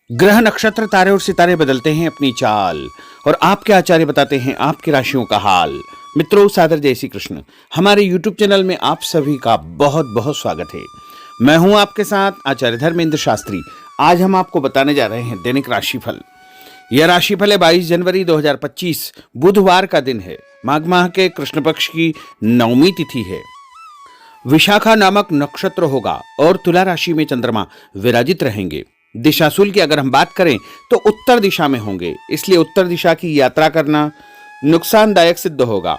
ग्रह नक्षत्र तारे और सितारे बदलते हैं अपनी चाल और आपके आचार्य बताते हैं आपकी राशियों का हाल। मित्रों, सादर जय श्री कृष्ण। हमारे YouTube चैनल में आप सभी का बहुत बहुत स्वागत है। मैं हूं आपके साथ आचार्य धर्मेंद्र शास्त्री। आज हम आपको बताने जा रहे हैं दैनिक राशिफल। यह राशिफल है 22 जनवरी 2025 बुधवार का दिन है। माघ माह के कृष्ण पक्ष की 9वीं तिथि है। विशाखा नामक नक्षत्र होगा और तुला राशि में चंद्रमा विराजित रहेंगे। दिशाशूल की अगर हम बात करें तो उत्तर दिशा में होंगे, इसलिए उत्तर दिशा की यात्रा करना नुकसानदायक सिद्ध होगा।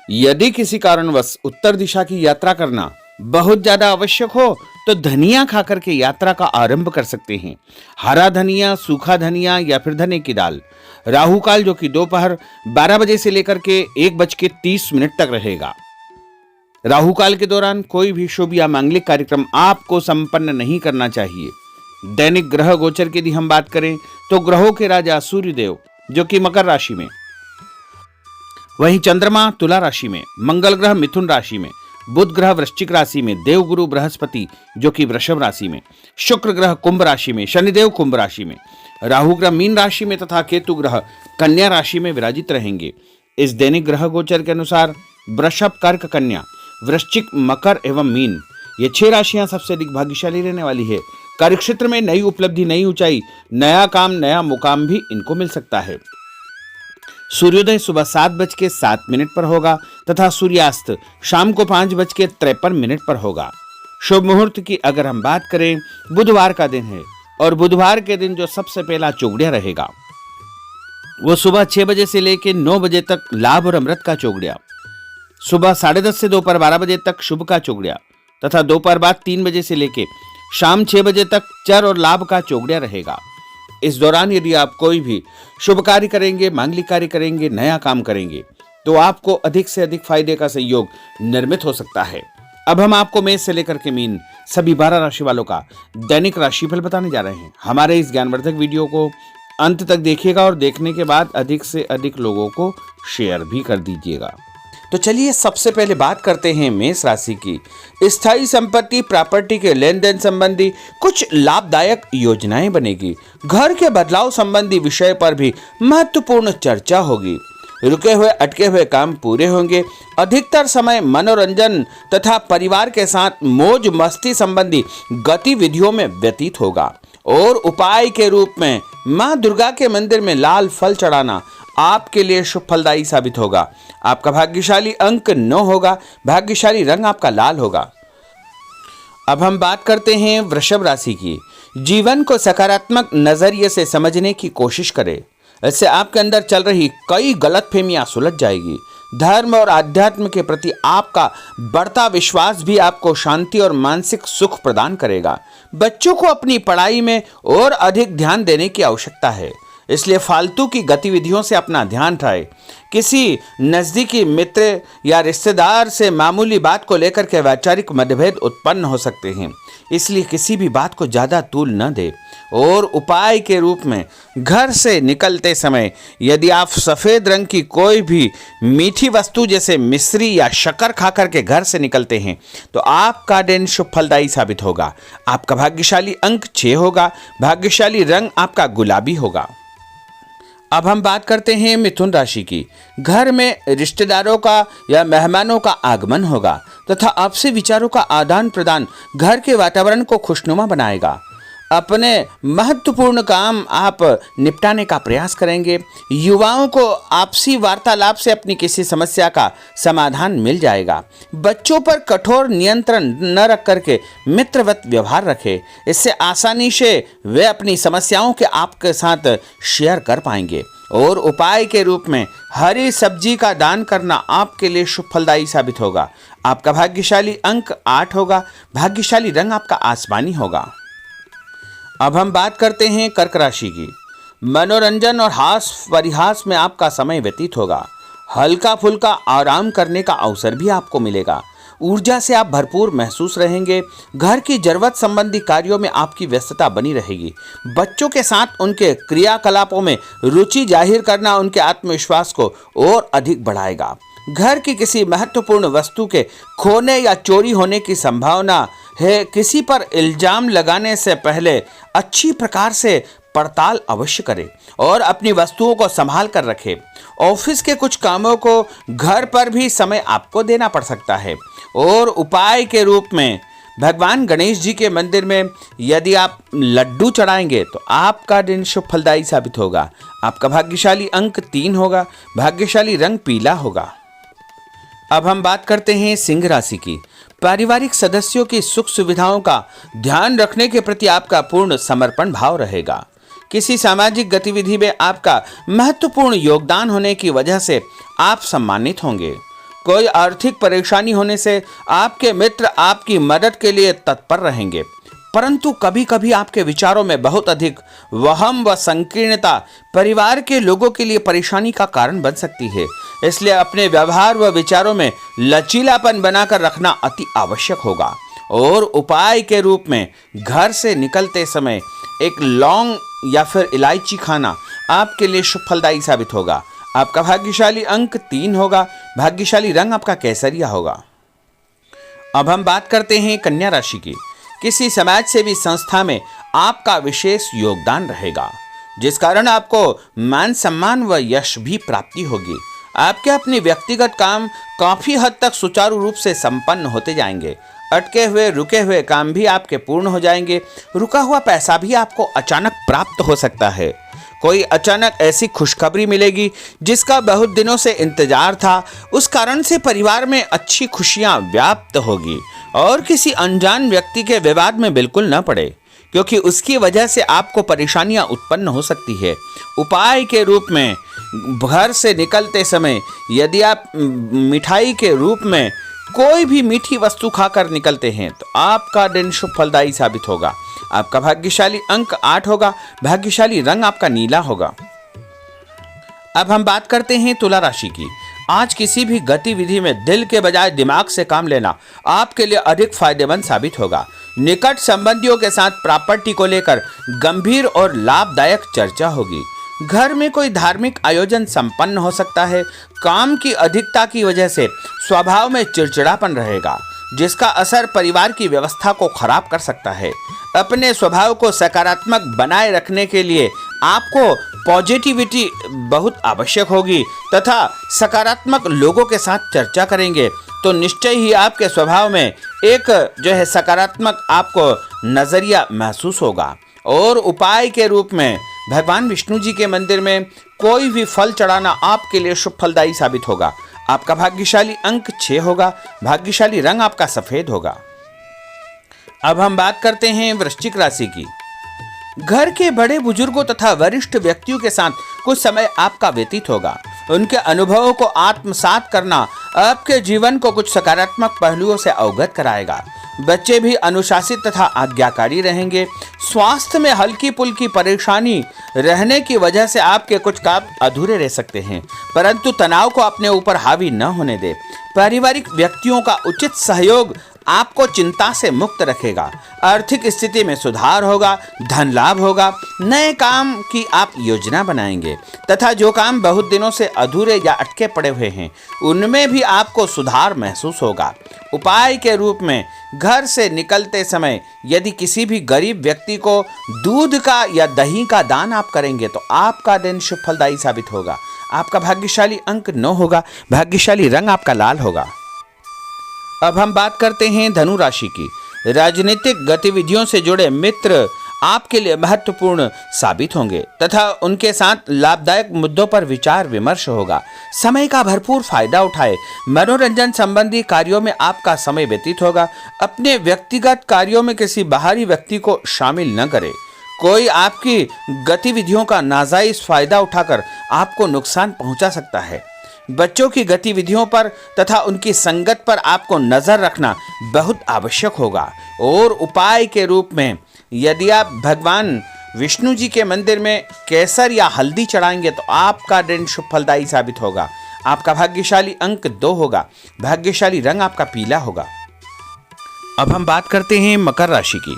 यदि किसी कारणवश उत्तर दिशा की यात्रा करना बहुत ज्यादा आवश्यक हो तो धनिया खाकर के यात्रा का आरंभ कर सकते हैं। हरा धनिया, सूखा धनिया या फिर धने की दाल। राहु काल जो कि दोपहर 12 बजे से लेकर के 1:30 तक रहेगा। राहु काल के दौरान कोई भी शुभ या मांगलिक कार्यक्रम आपको संपन्न नहीं करना चाहिए। दैनिक ग्रह गोचर की यदि हम बात करें तो ग्रहों के राजा सूर्य देव जो कि मकर राशि में, वहीं चंद्रमा तुला राशि में, मंगल ग्रह मिथुन राशि में, बुध ग्रह वृश्चिक राशि में, देवगुरु बृहस्पति जो कि वृषभ राशि में, शुक्र ग्रह कुंभ राशि में, शनिदेव कुंभ राशि में, राहु ग्रह मीन राशि में तथा केतु ग्रह कन्या राशि में विराजित रहेंगे। इस दैनिक ग्रह गोचर के अनुसार वृषभ, कर्क, कन्या, वृश्चिक, मकर एवं मीन ये 6 राशियां सबसे अधिक भाग्यशाली रहने वाली है। कार्यक्षेत्र में नई उपलब्धि, नई ऊंचाई, नया काम, नया मुकाम भी इनको मिल सकता है। सूर्योदय सुबह 7:07 पर होगा तथा सूर्यास्त शाम को 5:53 पर होगा। शुभ मुहूर्त की अगर हम बात करें, बुधवार का दिन है और बुधवार के दिन जो सबसे पहला चौगड़िया रहेगा वो सुबह 6 बजे से लेकर 9 बजे तक लाभ और अमृत का चौगड़िया, सुबह 10:30 से दोपहर 12 बजे तक शुभ का चौगड़िया तथा दोपहर बाद 3 बजे से लेकर शाम 6 बजे तक चर और लाभ का चौगड़िया रहेगा। इस दौरान यदि आप कोई भी शुभ कार्य करेंगे, मांगलिक कार्य करेंगे, नया काम करेंगे तो आपको अधिक से अधिक फायदे का संयोग निर्मित हो सकता है। अब हम आपको मेष से लेकर के मीन सभी 12 राशि वालों का दैनिक राशिफल बताने जा रहे हैं। हमारे इस ज्ञानवर्धक वीडियो को अंत तक देखिएगा और देखने के बाद अधिक से अधिक लोगों को शेयर भी कर दीजिएगा। तो चलिए सबसे पहले बात करते हैं मेष राशि की। स्थायी संपत्ति, प्रॉपर्टी के लेन देन संबंधी कुछ लाभदायक योजनाएं बनेगी। घर के बदलाव संबंधी विषय पर भी महत्वपूर्ण चर्चा होगी। रुके हुए अटके हुए काम पूरे होंगे। अधिकतर समय मनोरंजन तथा परिवार के साथ मौज मस्ती संबंधी गतिविधियों में व्यतीत होगा और उपाय के रूप में मां दुर्गा के मंदिर में लाल फल चढ़ाना आपके लिए शुभ फलदायी साबित होगा। आपका भाग्यशाली अंक 9 होगा। भाग्यशाली रंग आपका लाल होगा। अब हम बात करते हैं वृषभ राशि की। जीवन को सकारात्मक नजरिए से समझने की कोशिश करें, इससे आपके अंदर चल रही कई गलतफहमियां सुलझ जाएगी। धर्म और आध्यात्म के प्रति आपका बढ़ता विश्वास भी आपको शांति और मानसिक सुख प्रदान करेगा। बच्चों को अपनी पढ़ाई में और अधिक ध्यान देने की आवश्यकता है, इसलिए फालतू की गतिविधियों से अपना ध्यान हटाएं। किसी नज़दीकी मित्र या रिश्तेदार से मामूली बात को लेकर के वैचारिक मतभेद उत्पन्न हो सकते हैं, इसलिए किसी भी बात को ज़्यादा तूल न दें। और उपाय के रूप में घर से निकलते समय यदि आप सफ़ेद रंग की कोई भी मीठी वस्तु जैसे मिश्री या शक्कर खा करके घर से निकलते हैं तो आपका दिन शुभ फलदायी साबित होगा। आपका भाग्यशाली अंक 6 होगा। भाग्यशाली रंग आपका गुलाबी होगा। अब हम बात करते हैं मिथुन राशि की। घर में रिश्तेदारों का या मेहमानों का आगमन होगा तथा आपसी विचारों का आदान प्रदान घर के वातावरण को खुशनुमा बनाएगा। अपने महत्वपूर्ण काम आप निपटाने का प्रयास करेंगे। युवाओं को आपसी वार्तालाप से अपनी किसी समस्या का समाधान मिल जाएगा। बच्चों पर कठोर नियंत्रण न रख करके मित्रवत व्यवहार रखें, इससे आसानी से वे अपनी समस्याओं के आपके साथ शेयर कर पाएंगे। और उपाय के रूप में हरी सब्जी का दान करना आपके लिए शुभ फलदायी साबित होगा। आपका भाग्यशाली अंक 8 होगा। भाग्यशाली रंग आपका आसमानी होगा। अब हम बात करते हैं कर्क राशि की। मनोरंजन और हास परिहास में आपका समय व्यतीत होगा। हल्का फुल्का आराम करने का अवसर भी आपको मिलेगा। ऊर्जा से आप भरपूर महसूस रहेंगे। घर की जरूरत संबंधी कार्यों में आपकी व्यस्तता बनी रहेगी। बच्चों के साथ उनके क्रियाकलापों में रुचि जाहिर करना उनके आत्मविश्वास को और अधिक बढ़ाएगा। घर की किसी महत्वपूर्ण वस्तु के खोने या चोरी होने की संभावना है। किसी पर इल्जाम लगाने से पहले अच्छी प्रकार से पड़ताल अवश्य करें और अपनी वस्तुओं को संभाल कर रखें। ऑफिस के कुछ कामों को घर पर भी समय आपको देना पड़ सकता है। और उपाय के रूप में भगवान गणेश जी के मंदिर में यदि आप लड्डू चढ़ाएंगे तो आपका दिन शुभ फलदायी साबित होगा। आपका भाग्यशाली अंक 3 होगा। भाग्यशाली रंग पीला होगा। अब हम बात करते हैं सिंह राशि की। पारिवारिक सदस्यों की सुख सुविधाओं का ध्यान रखने के प्रति आपका पूर्ण समर्पण भाव रहेगा। किसी सामाजिक गतिविधि में आपका महत्वपूर्ण योगदान होने की वजह से आप सम्मानित होंगे। कोई आर्थिक परेशानी होने से आपके मित्र आपकी मदद के लिए तत्पर रहेंगे, परंतु कभी कभी आपके विचारों में बहुत अधिक वहम व संकीर्णता परिवार के लोगों के लिए परेशानी का कारण बन सकती है। इसलिए अपने व्यवहार व विचारों में लचीलापन बनाकर रखना अति आवश्यक होगा। और उपाय के रूप में घर से निकलते समय एक लौंग या फिर इलायची खाना आपके लिए शुभ फलदायी साबित होगा। आपका भाग्यशाली अंक 3 होगा। भाग्यशाली रंग आपका केसरिया होगा। अब हम बात करते हैं कन्या राशि की। किसी समाज सेवी संस्था में आपका विशेष योगदान रहेगा, जिस कारण आपको मान सम्मान व यश भी प्राप्ति होगी। आपके अपने व्यक्तिगत काम काफी हद तक सुचारू रूप से संपन्न होते जाएंगे। अटके हुए रुके हुए काम भी आपके पूर्ण हो जाएंगे। रुका हुआ पैसा भी आपको अचानक प्राप्त हो सकता है। कोई अचानक ऐसी खुशखबरी मिलेगी जिसका बहुत दिनों से इंतजार था। उस कारण से परिवार में अच्छी खुशियां व्याप्त होगी। और किसी अनजान व्यक्ति के विवाद में बिल्कुल न पड़े, क्योंकि उसकी वजह से आपको परेशानियां उत्पन्न हो सकती है। उपाय के रूप में घर से निकलते समय यदि आप मिठाई के रूप में कोई भी मीठी वस्तु खाकर निकलते हैं तो आपका दिन शुभ फलदायी साबित होगा। आपका भाग्यशाली अंक 8 होगा। भाग्यशाली रंग आपका नीला होगा। अब हम बात करते हैं तुला राशि की। आज किसी भी गतिविधि में दिल के बजाय दिमाग से काम लेना आपके लिए अधिक फायदेमंद साबित होगा। निकट संबंधियों के साथ प्रॉपर्टी को लेकर गंभीर और लाभदायक चर्चा होगी। घर में कोई धार्मिक आयोजन संपन्न हो सकता है। काम की अधिकता की वजह से स्वभाव में चिड़चिड़ापन रहेगा, जिसका असर परिवार की व्यवस्था को खराब कर सकता है। अपने स्वभाव को सकारात्मक बनाए रखने के लिए आपको पॉजिटिविटी बहुत आवश्यक होगी तथा सकारात्मक लोगों के साथ चर्चा करेंगे तो निश्चय ही आपके स्वभाव में एक सकारात्मक आपको नजरिया महसूस होगा। और उपाय के रूप में भगवान विष्णु जी के मंदिर में कोई भी फल चढ़ाना आपके लिए शुभ फलदायी साबित होगा। आपका भाग्यशाली अंक 6 होगा। भाग्यशाली रंग आपका सफेद होगा। अब हम बात करते हैं वृश्चिक राशि की। घर के बड़े बुजुर्गों तथा वरिष्ठ व्यक्तियों के साथ कुछ समय आपका व्यतीत होगा। उनके अनुभवों को आत्मसात करना आपके जीवन को कुछ सकारात्मक पहलुओं से अवगत कराएगा। बच्चे भी अनुशासित तथा आज्ञाकारी रहेंगे। स्वास्थ्य में हल्की पुल्की परेशानी रहने की वजह से आपके कुछ काम अधूरे रह सकते हैं, परंतु तनाव को अपने ऊपर हावी न होने दें। पारिवारिक व्यक्तियों का उचित सहयोग आपको चिंता से मुक्त रखेगा। आर्थिक स्थिति में सुधार होगा। धन लाभ होगा। नए काम की आप योजना बनाएंगे तथा जो काम बहुत दिनों से अधूरे या अटके पड़े हुए हैं उनमें भी आपको सुधार महसूस होगा। उपाय के रूप में घर से निकलते समय यदि किसी भी गरीब व्यक्ति को दूध का या दही का दान आप करेंगे तो आपका दिन शुभ फलदायी साबित होगा। आपका भाग्यशाली अंक 9 होगा। भाग्यशाली रंग आपका लाल होगा। अब हम बात करते हैं धनु राशि की। राजनीतिक गतिविधियों से जुड़े मित्र आपके लिए महत्वपूर्ण साबित होंगे तथा उनके साथ लाभदायक मुद्दों पर विचार विमर्श होगा। समय का भरपूर फायदा उठाए। मनोरंजन संबंधी कार्यों में आपका समय व्यतीत होगा। अपने व्यक्तिगत कार्यों में किसी बाहरी व्यक्ति को शामिल न करें। कोई आपकी गतिविधियों का नाजायज फायदा उठाकर आपको नुकसान पहुंचा सकता है। बच्चों की गतिविधियों पर तथा उनकी संगत पर आपको नजर रखना बहुत आवश्यक होगा। और उपाय के रूप में यदि आप भगवान विष्णु जी के मंदिर में केसर या हल्दी चढ़ाएंगे तो आपका दिन शुभ फलदायी साबित होगा। आपका भाग्यशाली अंक 2 होगा। भाग्यशाली रंग आपका पीला होगा। अब हम बात करते हैं मकर राशि की।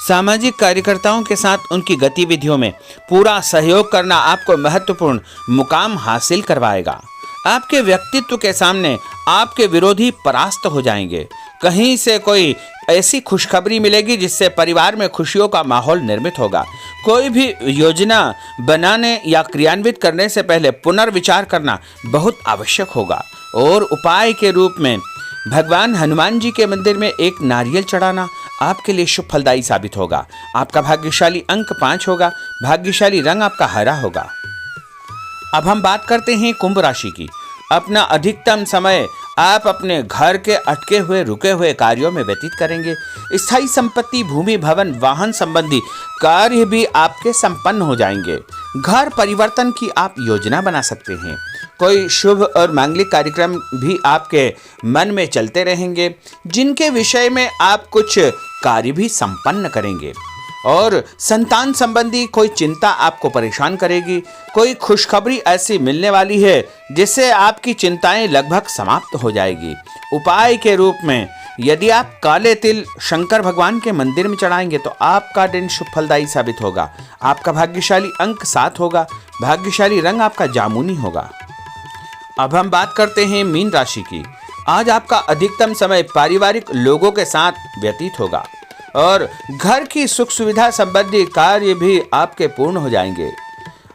सामाजिक कार्यकर्ताओं के साथ उनकी गतिविधियों में पूरा सहयोग करना आपको महत्वपूर्ण मुकाम हासिल करवाएगा। आपके व्यक्तित्व के सामने आपके विरोधी परास्त हो जाएंगे। कहीं से कोई ऐसी खुशखबरी मिलेगी जिससे परिवार में खुशियों का माहौल निर्मित होगा। कोई भी योजना बनाने या क्रियान्वित करने से पहले पुनर्विचार करना बहुत आवश्यक होगा। और उपाय के रूप में भगवान हनुमान जी के मंदिर में एक नारियल चढ़ाना आपके लिए शुभ फलदायी साबित होगा। आपका भाग्यशाली अंक 5 होगा। भाग्यशाली रंग आपका हरा होगा। अब हम बात करते हैं कुंभ राशि की। अपना अधिकतम समय आप अपने घर के अटके हुए रुके हुए कार्यों में व्यतीत करेंगे। स्थायी संपत्ति, भूमि, भवन, वाहन संबंधी कार्य भी आपके संपन्न हो जाएंगे। घर परिवर्तन की आप योजना बना सकते हैं। कोई शुभ और मांगलिक कार्यक्रम भी आपके मन में चलते रहेंगे, जिनके विषय में आप कुछ कार्य भी संपन्न करेंगे। और संतान संबंधी कोई चिंता आपको परेशान करेगी। कोई खुशखबरी ऐसी मिलने वाली है जिससे आपकी चिंताएं लगभग समाप्त हो जाएगी। उपाय के रूप में यदि आप काले तिल शंकर भगवान के मंदिर में चढ़ाएंगे तो आपका दिन शुभ फलदायी साबित होगा। आपका भाग्यशाली अंक 7 होगा। भाग्यशाली रंग आपका जामुनी होगा। अब हम बात करते हैं मीन राशि की। आज आपका अधिकतम समय पारिवारिक लोगों के साथ व्यतीत होगा और घर की सुख सुविधा संबंधी कार्य भी आपके पूर्ण हो जाएंगे।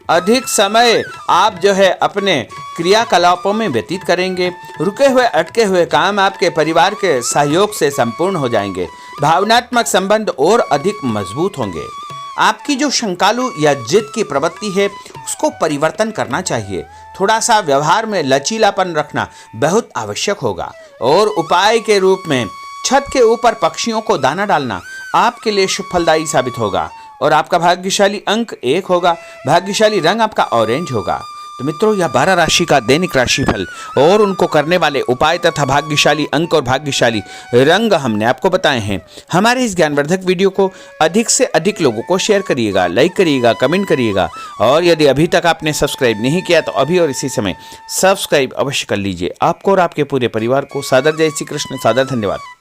अधिक समय आप अपने क्रियाकलापों में व्यतीत करेंगे। रुके हुए अटके हुए काम आपके परिवार के सहयोग से संपूर्ण हो जाएंगे। भावनात्मक संबंध और अधिक मजबूत होंगे। आपकी जो शंकालु या जिद की प्रवृत्ति है उसको परिवर्तन करना चाहिए। थोड़ा सा व्यवहार में लचीलापन रखना बहुत आवश्यक होगा। और उपाय के रूप में छत के ऊपर पक्षियों को दाना डालना आपके लिए शुभ फलदायी साबित होगा। और आपका भाग्यशाली अंक 1 होगा। भाग्यशाली रंग आपका ऑरेंज होगा। तो मित्रों, यह 12 राशि का दैनिक राशिफल और उनको करने वाले उपाय तथा भाग्यशाली अंक और भाग्यशाली रंग हमने आपको बताए हैं। हमारे इस ज्ञानवर्धक वीडियो को अधिक से अधिक लोगों को शेयर करिएगा, लाइक करिएगा, कमेंट करिएगा। और यदि अभी तक आपने सब्सक्राइब नहीं किया तो अभी और इसी समय सब्सक्राइब अवश्य कर लीजिए। आपको और आपके पूरे परिवार को सादर जय श्री कृष्ण, सादर धन्यवाद।